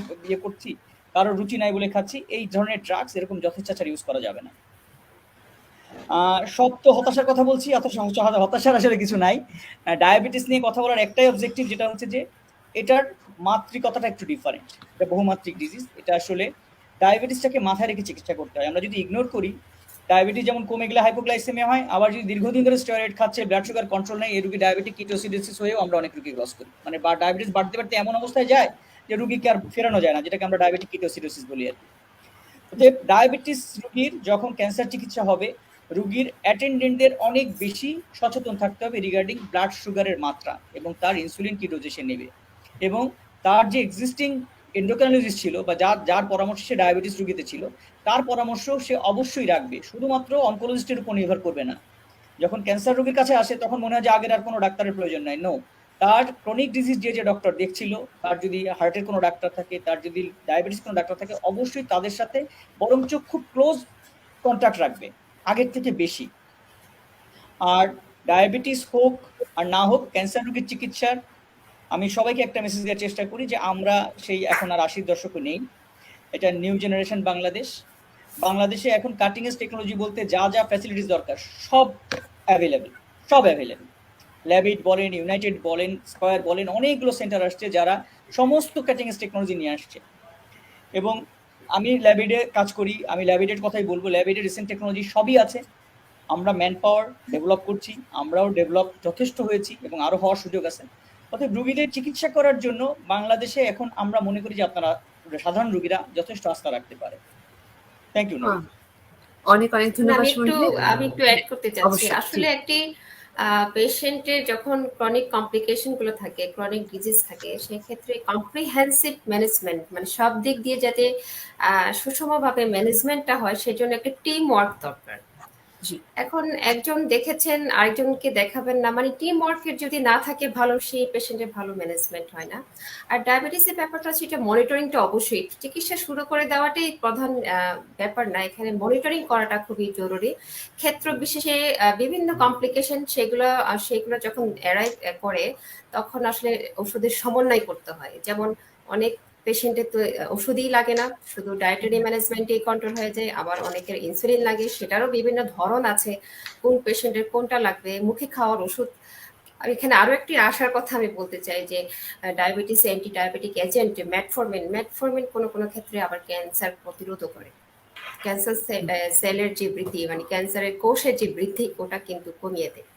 করছি, কারো রুচি নাই বলে খাচ্ছি, এই ধরনের ড্রাগস এরকম যথেচ্ছাচার ইউজ করা যাবে না। সব তো হতাশার কথা বলছি, হতাশার আসলে কিছু নাই। ডায়াবেটিস নিয়ে কথা বলার একটাই অবজেক্টিভ, যেটা হচ্ছে যে এটার মাত্রিকতাটা একটু ডিফারেন্ট, এটা বহুমাত্রিক ডিজিজ। এটা আসলে ডায়াবেটিসটাকে মাথায় রেখে চিকিৎসা করতে হয়। আমরা যদি ইগনোর করি, ডায়াবেটিস যেমন কমে গেলে হাইপোগ্লাইসেমিয়া হয়, আবার যদি দীর্ঘদিন ধরে স্টেরয়েড খাচ্ছে, ব্লাড সুগার কন্ট্রোল নেই, এই রুগী ডায়াবেটিক কিটোসিডোসিস হয়েও আমরা অনেক রুগী লস করি, মানে বা ডায়াবেটিস বাড়তে বাড়তে এমন অবস্থায় যায় যে রুগীকে আর ফেরানো যায় না, যেটাকে আমরা ডায়াবেটিক কিটোসিডোসিস বলি আর কি। ডায়াবেটিস রুগীর যখন ক্যান্সার চিকিৎসা হবে, রুগীর অ্যাটেন্ডেন্টদের অনেক বেশি সচেতন থাকতে হবে রিগার্ডিং ব্লাড সুগারের মাত্রা এবং তার ইনসুলিন কি ডোজে সে নেবে, এবং তার যে এক্সিস্টিং এন্ডোক্রাইনোলজিস্ট ছিল বা যার পরামর্শে সে ডায়াবেটিস রুগীতে ছিল, তার পরামর্শ সে অবশ্যই রাখবে, শুধুমাত্র অনকোলজিস্টের উপর নির্ভর করবে না। যখন ক্যান্সার রোগীর কাছে আসে তখন মনে হয় যে আগের আর কোনো ডাক্তারের প্রয়োজন নাই। নো, তার ক্রনিক ডিজিজ যে ডক্টর দেখছিল, তার যদি হার্টের কোনো ডাক্তার থাকে, তার যদি ডায়াবেটিস কোনো ডাক্তার থাকে, অবশ্যই তাদের সাথে বরঞ্চ খুব ক্লোজ কন্ট্যাক্ট রাখবে, আগের থেকে বেশি। আর ডায়াবেটিস হোক আর না হোক, ক্যান্সার রোগীর চিকিৎসার আমি সবাইকে একটা মেসেজ দেওয়ার চেষ্টা করি যে আমরা সেই এখন আর 80-র দশকে নেই, এটা নিউ জেনারেশন বাংলাদেশে এখন কাটিং এজ টেকনোলজি বলতে যা যা ফ্যাসিলিটিস দরকার সব অ্যাভেলেবেল। ল্যাবিট বলেন, ইউনাইটেড বলেন, স্কয়ার বলেন, অনেকগুলো সেন্টার আসছে যারা সমস্ত কাটিং এজ টেকনোলজি নিয়ে আসছে। এবং আমি ল্যাবিডে কাজ করি, আমি ল্যাবিডের কথাই বলবো, ল্যাবিডে রিসেন্ট টেকনোলজি সবই আছে। আমরা ম্যান পাওয়ার ডেভেলপ করছি, আমরাও ডেভেলপ যথেষ্ট হয়েছি এবং আরও হওয়ার সুযোগ আছে। অর্থাৎ রুগীদের চিকিৎসা করার জন্য বাংলাদেশে এখন আমরা মনে করি যে আপনারা সাধারণ রুগীরা যথেষ্ট আস্থা রাখতে পারে। Thank you. অনেক ধন্যবাদ। আমি একটু অ্যাড করতে চাচ্ছি, আসলে একটি পেশেন্টের যখন ক্রনিক কমপ্লিকেশন গুলো থাকে, ক্রনিক ডিজিজ থাকে, সেক্ষেত্রে কম্প্রিহেন্সিভ ম্যানেজমেন্ট, মানে সব দিক দিয়ে যাতে সুষমভাবে ম্যানেজমেন্টটা হয়, সেজন্য একটা টিম ওয়ার্ক দরকার। এখন একজন দেখেছেন আরেকজনকে দেখাবেন না, মানে টিম ওয়ার্কের যদি না থাকে ভালো, সেই পেশেন্টের ভালো ম্যানেজমেন্ট হয় না। আর ডায়াবেটিসের ব্যাপারটা সেটা মনিটরিংটা অবশ্যই, চিকিৎসা শুরু করে দেওয়াটাই প্রধান ব্যাপার না, এখানে মনিটরিং করাটা খুবই জরুরি। ক্ষেত্র বিশেষে বিভিন্ন কমপ্লিকেশন সেগুলো যখন অ্যারাইভ করে তখন আসলে ওষুধের সমন্বয় করতে হয়। যেমন অনেক পেশেন্টের তো ওষুধই লাগে না, শুধু ডায়েটারি ম্যানেজমেন্টেই কন্ট্রোল হয়ে যায়। আবার অনেকের ইনসুলিন লাগে, সেটারও বিভিন্ন ধরন আছে, কোন পেশেন্টের কোনটা লাগবে, মুখে খাওয়ার ওষুধ। আর এখানে আরো একটি আশার কথা আমি বলতে চাই যে diabetes anti diabetic agent metformin কোনো কোনো ক্ষেত্রে আবার ক্যান্সার প্রতিরোধও করে। ক্যান্সার সেলের যে বৃদ্ধি, মানে ক্যান্সারের কোষের যে বৃদ্ধি, ওটা কিন্তু কমিয়ে দেয়।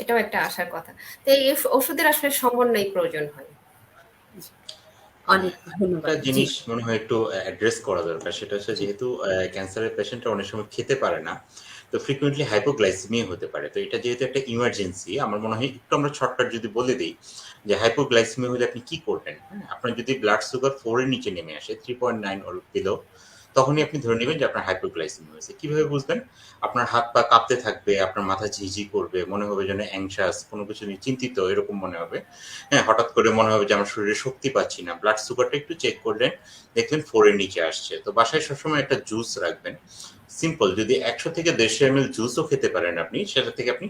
এটাও একটা আশার কথা। তো এই ওষুধের আসলে সমন্বয় প্রয়োজন হয়। অনেক ধন্যবাদ। একটা জি, জিনিস মনে হয় একটু অ্যাড্রেস করা দরকার, সেটা হচ্ছে যেহেতু ক্যান্সারের পেশেন্টরা অনেক সময় খেতে পারে না, তো ফ্রিকুয়েন্টলি হাইপোগ্লাইসেমিয়া হতে পারে। তো এটা যেহেতু একটা ইমার্জেন্সি, আমার মনে হয় একটু আমরা শর্টকাট যদি বলে দিই যে হাইপোগ্লাইসেমিয়া হলে আপনি কি করবেন। হ্যাঁ, আপনার যদি ব্লাড সুগার 4 এর নিচে নেমে আসে, 3.9 অর বিলো, তখনই আপনি ধরে নেবেন যে আপনার হাইপোগ্লাইসেমিয়া হয়েছে। কিভাবে বুঝবেন? আপনার হাত পা কাঁপতে থাকবে, আপনার মাথা ঝিঝি করবে, মনে হবে যেন অ্যাংশাস, কোনো কিছু নিয়ে চিন্তিত এরকম মনে হবে। হ্যাঁ, হঠাৎ করে মনে হবে যে আমার শরীরে শক্তি পাচ্ছি না। ব্লাড সুগারটা একটু চেক করলেন, দেখলেন 4 এর নিচে আসছে। তো বাসায় সবসময় একটা জুস রাখবেন। সিম্পল, যদি 100 থেকে 150 ml জুসও খেতে পারেন আপনি, সেটা থেকে আপনি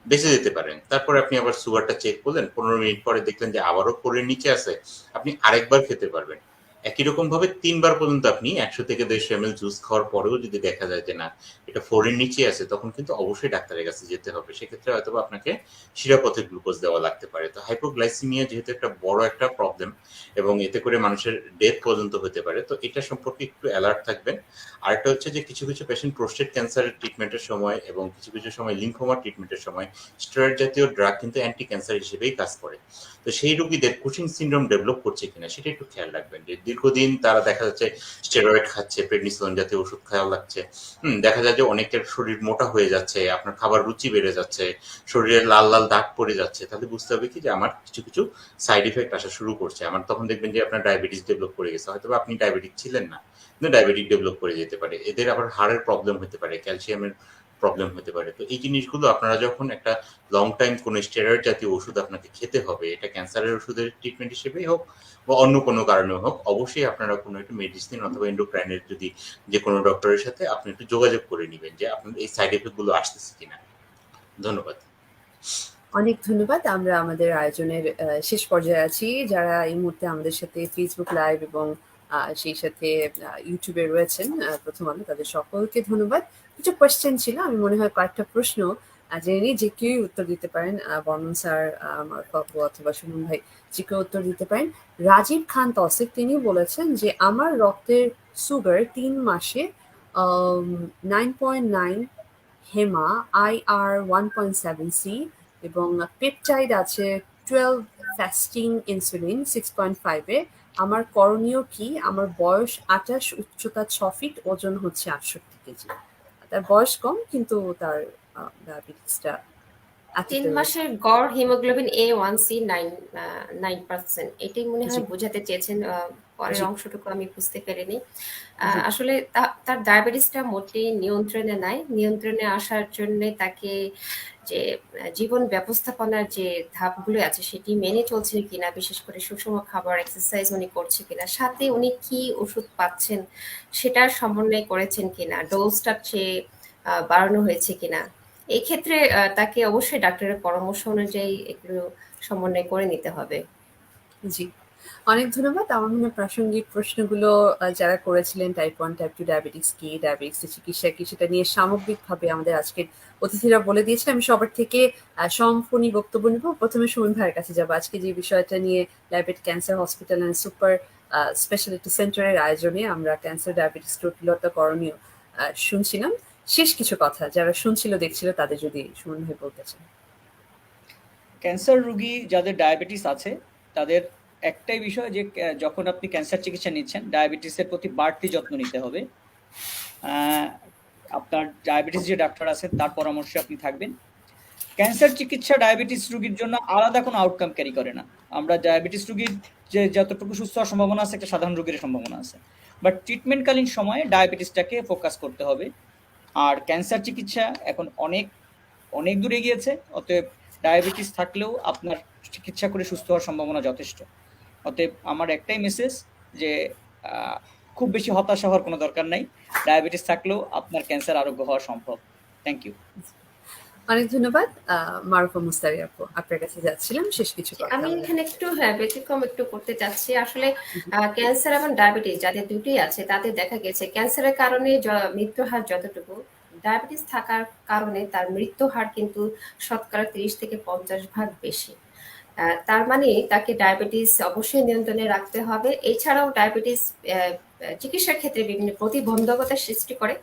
বেঁচে যেতে পারেন। তারপরে আপনি আবার সুগারটা চেক করলেন, 15 মিনিট পরে দেখলেন যে আবারও 4 এর নিচে আছে, আপনি আরেকবার খেতে পারবেন। একই রকম ভাবে 3 বার পর্যন্ত আপনি 100 থেকে 150 ml জুস খাওয়ার পরেও যদি দেখা যায় যে না, এটা 4 এর নিচে আছে, তখন কিন্তু অবশ্যই ডাক্তারের কাছে যেতে হবে। সেক্ষেত্রে হয়তোবা আপনাকে শিরাপথে গ্লুকোজ দেওয়া লাগতে পারে। তো হাইপোগ্লাইসিমিয়া যেহেতু একটা বড় একটা প্রবলেম এবং এতে করে মানুষের ডেথ পর্যন্ত হতে পারে, তো এটা সম্পর্কে একটু অ্যালার্ট থাকবেন। আরেকটা হচ্ছে যে কিছু কিছু পেশেন্ট প্রোস্টেট ক্যান্সারের ট্রিটমেন্টের সময় এবং কিছু কিছু সময় লিম্ফোমা ট্রিটমেন্টের সময় স্টেরয়েড জাতীয় ড্রাগ কিন্তু অ্যান্টি ক্যান্সার হিসেবেই কাজ করে। তো সেই রোগীদের কুশিং সিনড্রোম ডেভেলপ করছে কিনা সেটা একটু খেয়াল রাখবেন, যে দীর্ঘদিন তারা দেখা যাচ্ছে স্টেরয়েড খাচ্ছে, প্রেডনিসোলন জাতীয় ওষুধ খাওয়া লাগছে, দেখা যায় যে অনেকের শরীর মোটা হয়ে যাচ্ছে, আপনার খাবার রুচি বেড়ে যাচ্ছে, শরীরে লাল লাল দাগ পড়ে যাচ্ছে, তাহলে বুঝতে হবে কি যে আমার কিছু কিছু সাইড ইফেক্ট আসা শুরু করছে। আমার তখন দেখবেন যে আপনার ডায়াবেটিস ডেভেলপ করে গেছে, হয়তো আপনি ডায়াবেটিক ছিলেন না, কিন্তু ডায়াবেটিক ডেভেলপ করে যেতে পারে। এদের আবার হাড়ের প্রবলেম হতে পারে, ক্যালসিয়ামের প্রবলেম হতে পারে। তো এই জিনিসগুলো আপনারা যখন একটা লং টাইম কোনো স্টেরয়েড জাতীয় ওষুধ আপনাকে খেতে হবে, এটা ক্যান্সারের ওষুধের ট্রিটমেন্ট হিসেবেই হোক বা অন্য কোনো কারণে হোক, অবশ্যই আপনারা কোনো একটা মেডিসিন অথবা এন্ডোক্রাইনের যদি যে কোনো ডক্টরের সাথে আপনি একটু যোগাযোগ করে নেবেন যে আপনার এই সাইড এফেক্ট গুলো আসতেছে কিনা। ধন্যবাদ। অনেক ধন্যবাদ। আমরা আমাদের আয়োজনের শেষ পর্যায়ে আছি। যারা এই মুহূর্তে আমাদের সাথে ফেসবুক লাইভ এবং সেই সাথে ইউটিউবে রয়েছেন প্রথম আলো, তাদের সকলকে ধন্যবাদ। কিছু কোয়েশ্চেন ছিল, আমি মনে হয় কয়েকটা প্রশ্ন জেনে নিই, যে কেউই উত্তর দিতে পারেন। বর্মন স্যার, আমার পাপু অথবা সুমন ভাই, যে কেউ উত্তর দিতে পারেন। রাজীব খান তৌসিফ তিনি বলেছেন যে আমার রক্তের সুগার 3 মাসে 9.9 হেমা, IR 1.7C এবং পেপটাইড আছে 12, ফাস্টিং ইনসুলিন 6.5 এ। আমার করণীয় কি? আমার বয়স 28, উচ্চতা 6 ফিট, ওজন হচ্ছে 68 কেজি। তার বয়স কম, কিন্তু তার ডায়াবেটিসটা 3 মাসের গড় হিমোগ্লোবিন A1C 9%, এটাই মনে হয় বোঝাতে চেয়েছেন। পরের অংশটুকু আমি বুঝতে পারিনি। আসলে তার ডায়াবেটিসটা মোটেই নিয়ন্ত্রণে নাই। নিয়ন্ত্রণে আসার জন্য তাকে যে জীবন ব্যবস্থাপনার যে ধাপগুলো আছে সেটি মেনে চলছে কিনা, বিশেষ করে সুষম খাবার, এক্সারসাইজ উনি করছে কিনা, সাথে উনি কি ওষুধ পাচ্ছেন সেটার সমন্বয় করেছেন কিনা, ডোজটা চেয়ে বাড়ানো হয়েছে কিনা, এই ক্ষেত্রে তাকে অবশ্যই ডাক্তারের পরামর্শ অনুযায়ী এগুলো সমন্বয় করে নিতে হবে। জি, অনেক ধন্যবাদ। আমার মনে হয় প্রাসঙ্গিক প্রশ্নগুলো যারা করেছিলেন, টাইপ 1 টাইপ 2 ডায়াবেটিস কি, ডায়াবেটিসের চিকিৎসা কি, সেটা নিয়ে সামগ্রিকভাবে আমাদের আজকের অতিথিরা বলে দিয়েছেন। আমি সবার থেকে সম্পূর্ণ বক্তব্য নিব। প্রথমে সুমন ভাইয়ের কাছে যাবো। আজকে যে বিষয়টা নিয়ে diabetic cancer hospital and super speciality সেন্টারের আয়োজনে আমরা ক্যান্সার ডায়াবেটিস জটিলতা করণীয় শুনছিলাম, শেষ কিছু কথা যারা শুনছিল দেখছিল তাদের যদি সুমন ভাই বলতে চান। ক্যান্সার রোগী যাদের ডায়াবেটিস আছে তাদের একটাই বিষয় যে যখন আপনি ক্যান্সার চিকিৎসা নিচ্ছেন, ডায়াবেটিসের প্রতি বাড়তি যত্ন নিতে হবে। আপনার ডায়াবেটিস যে ডাক্তার আছেন তার পরামর্শে আপনি থাকবেন। ক্যান্সার চিকিৎসা ডায়াবেটিস রোগীর জন্য আলাদা কোনো আউটকাম ক্যারি করে না। আমরা ডায়াবেটিস রোগীর যে যতটুকু সুস্থ হওয়ার সম্ভাবনা আছে, একটা সাধারণ রোগীর সম্ভাবনা আছে, বাট ট্রিটমেন্টকালীন সময়ে ডায়াবেটিসটাকে ফোকাস করতে হবে। আর ক্যান্সার চিকিৎসা এখন অনেক অনেক দূর এগিয়েছে, অতএব ডায়াবেটিস থাকলেও আপনার চিকিৎসা করে সুস্থ হওয়ার সম্ভাবনা যথেষ্ট। অতএব আমার একটাই মেসেজ যে খুব বেশি হতাশা হওয়ার কোনো দরকার নাই। ডায়াবেটিস থাকলেও আপনার ক্যান্সার আরোগ্য হওয়া সম্ভব। Thank you. অনেক ধন্যবাদ। মারুফা মুস্তারি আপু, আপনার কাছে যাচ্ছিলাম শেষ কিছু কথা আমি আমরা। এখানে একটু ব্যতিক্রম একটু করতে চাচ্ছি। আসলে হুম, ক্যান্সার এবং ডায়াবেটিস যাদের দুটি আছে তাদের দেখা গেছে ক্যান্সারের কারণে মৃত্যু হার যতটুকু, ডায়াবেটিস থাকার কারণে তার মৃত্যু হার কিন্তু শতকরা 30 থেকে 50 ভাগ বেশি। তার মানে তাকে ডায়াবেটিস অবশ্যই নিয়ন্ত্রণে রাখতে হবে। এছাড়াও ডায়াবেটিস চিকিৎসার ক্ষেত্রে বিভিন্ন প্রতিবন্ধকতা সৃষ্টি করে।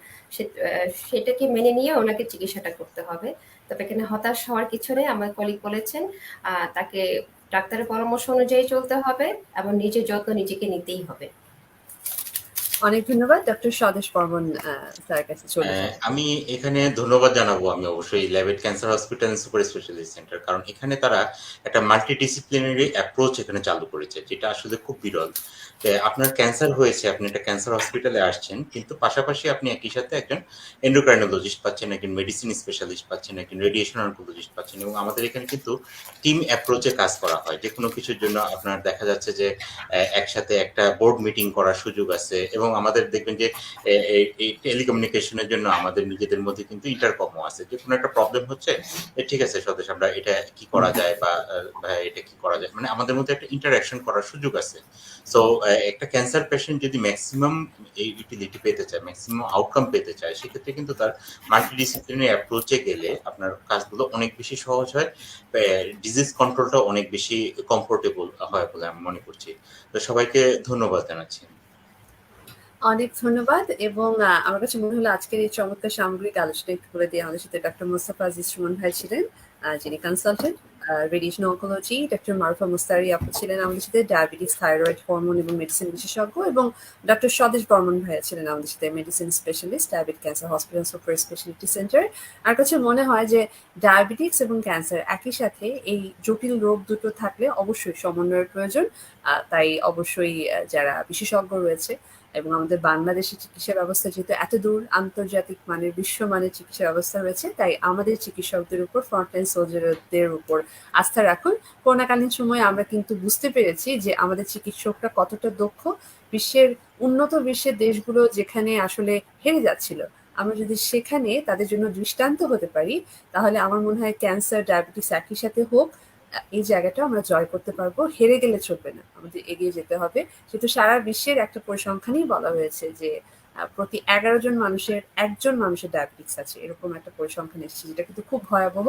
সেটাকে মেনে নিয়ে ওনাকে চিকিৎসাটা করতে হবে। তবে এখানে হতাশ হওয়ার কিছু নেই। আমার কলিগ বলেছেন তাকে ডাক্তারের পরামর্শ অনুযায়ী চলতে হবে এবং নিজের যত্ন নিজেকে নিতেই হবে। অনেক ধন্যবাদ। ডক্টর স্বদেশ বর্মন স্যারের কাছে চলে যাই। আমি এখানে ধন্যবাদ জানাবো আমি অবশ্যই Labaid cancer hospital and super specialist centre, কারণ এখানে তারা একটা মাল্টিডিসিপ্লিনারি অ্যাপ্রোচ এখানে চালু করেছে, যেটা আসলে খুব বিরল। আপনার ক্যান্সার হয়েছে, আপনি একটা ক্যান্সার হসপিটালে আসছেন, কিন্তু পাশাপাশি আপনি একই সাথে একজন এন্ডোক্রাইনোলজিস্ট পাচ্ছেন, একজন মেডিসিন স্পেশালিস্ট পাচ্ছেন, একজন রেডিয়েশন অনকোলজিস্ট পাচ্ছেন, এবং আমাদের এখানে কিন্তু টিম অ্যাপ্রোচে কাজ করা হয়। যে কোনো কিছুর জন্য আপনার দেখা যাচ্ছে যে একসাথে একটা বোর্ড মিটিং করার সুযোগ আছে, এবং আমাদের দেখবেন যে এই টেলিকমিউনিকেশনের জন্য আমাদের নিজেদের মধ্যে কিন্তু ইন্টারকমও আছে। যে কোনো একটা প্রবলেম হচ্ছে, ঠিক আছে স্বদেশ, আমরা এটা কি করা যায়, বা ভাই এটা কি করা যায়, মানে আমাদের মধ্যে একটা ইন্টারাকশন করার সুযোগ আছে। সো একটা ক্যান্সার পেশেন্ট যদি ম্যাক্সিমাম এই ইউটিলিটি পেতে চায়, ম্যাক্সিমাম আউটকাম পেতে চায়, সেক্ষেত্রে কিন্তু তার মাল্টিডিসিপ্লিনারি অ্যাপ্রোচে গেলে আপনার কাজগুলো অনেক বেশি সহজ হয়, ডিজিজ কন্ট্রোলটা অনেক বেশি কমফোর্টেবল হয় বলে আমি মনে করছি। তো সবাইকে ধন্যবাদ জানাচ্ছি। অনেক ধন্যবাদ। এবং আমার কাছে মনে হলো আজকের এই চমৎকার সামগ্রিক আলোচনা একটু করে দিয়ে আমাদের সাথে ডক্টর মোস্তফা আজিজ সুমন ভাই ছিলেন, যিনি consultant radiation oncology. Doctor Marufa Mustari আপু ছিলেন আমাদের সাথে, ডায়াবেটিস, থাইরয়েড, হরমোন এবং মেডিসিন বিশেষজ্ঞ। এবং ডক্টর স্বদেশ বর্মন ভাইয়া ছিলেন আমাদের সাথে, medicine specialist, diabetic cancer hospital super speciality centre. আমার কাছে মনে হয় যে ডায়াবেটিক্স এবং ক্যান্সার একই সাথে এই জটিল রোগ দুটো থাকলে অবশ্যই সমন্বয়ের প্রয়োজন। তাই অবশ্যই যারা বিশেষজ্ঞ রয়েছে এবং আমাদের বাংলাদেশের চিকিৎসা ব্যবস্থা যেহেতু এত দূর আন্তর্জাতিক মানের, বিশ্বমানের চিকিৎসা ব্যবস্থা রয়েছে, তাই আমাদের চিকিৎসকদের উপর, ফ্রন্টলাইন সোলজারদের উপর আস্থা রাখুন। করোনাকালীন সময়ে আমরা কিন্তু বুঝতে পেরেছি যে আমাদের চিকিৎসকরা কতটা দক্ষ। বিশ্বের দেশগুলো যেখানে আসলে হেরে যাচ্ছিল, আমরা যদি সেখানে তাদের জন্য দৃষ্টান্ত হতে পারি, তাহলে আমার মনে হয় ক্যান্সার, ডায়াবেটিস একই সাথে হোক, এই জায়গাটা আমরা জয় করতে পারবো। হেরে গেলে চলবে না, আমাদের এগিয়ে যেতে হবে। যেহেতু সারা বিশ্বের একটা পরিসংখ্যানই বলা হয়েছে যে প্রতি 11 জন মানুষের 1জন মানুষের ডায়াবেটিক্স আছে, এরকম একটা পরিসংখ্যান এসেছে, যেটা কিন্তু খুব ভয়াবহ।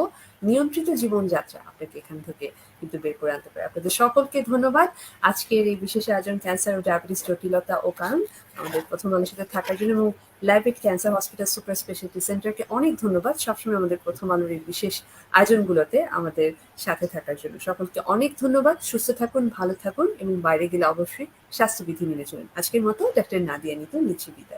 নিয়ন্ত্রিত জীবনযাত্রা আপনাকে এখান থেকে কিন্তু বের করে আনতে পারে। আপনাদের সকলকে ধন্যবাদ আজকের এই বিশেষ আয়োজন ক্যান্সার ও ডায়াবেটিস জটিলতা ও কারণ আমাদের প্রথম আলোর সাথে থাকার জন্য, এবং ল্যাবেট ক্যান্সার হসপিটাল সুপার স্পেশালিটি সেন্টারকে অনেক ধন্যবাদ সবসময় আমাদের প্রথম আলোর এই বিশেষ আয়োজনগুলোতে আমাদের সাথে থাকার জন্য। সকলকে অনেক ধন্যবাদ। সুস্থ থাকুন, ভালো থাকুন এবং বাইরে গেলে অবশ্যই স্বাস্থ্যবিধি মেনে চলুন। আজকের মতো ডক্টর নাদিয়া নিতু নিচ্ছি বিদায়।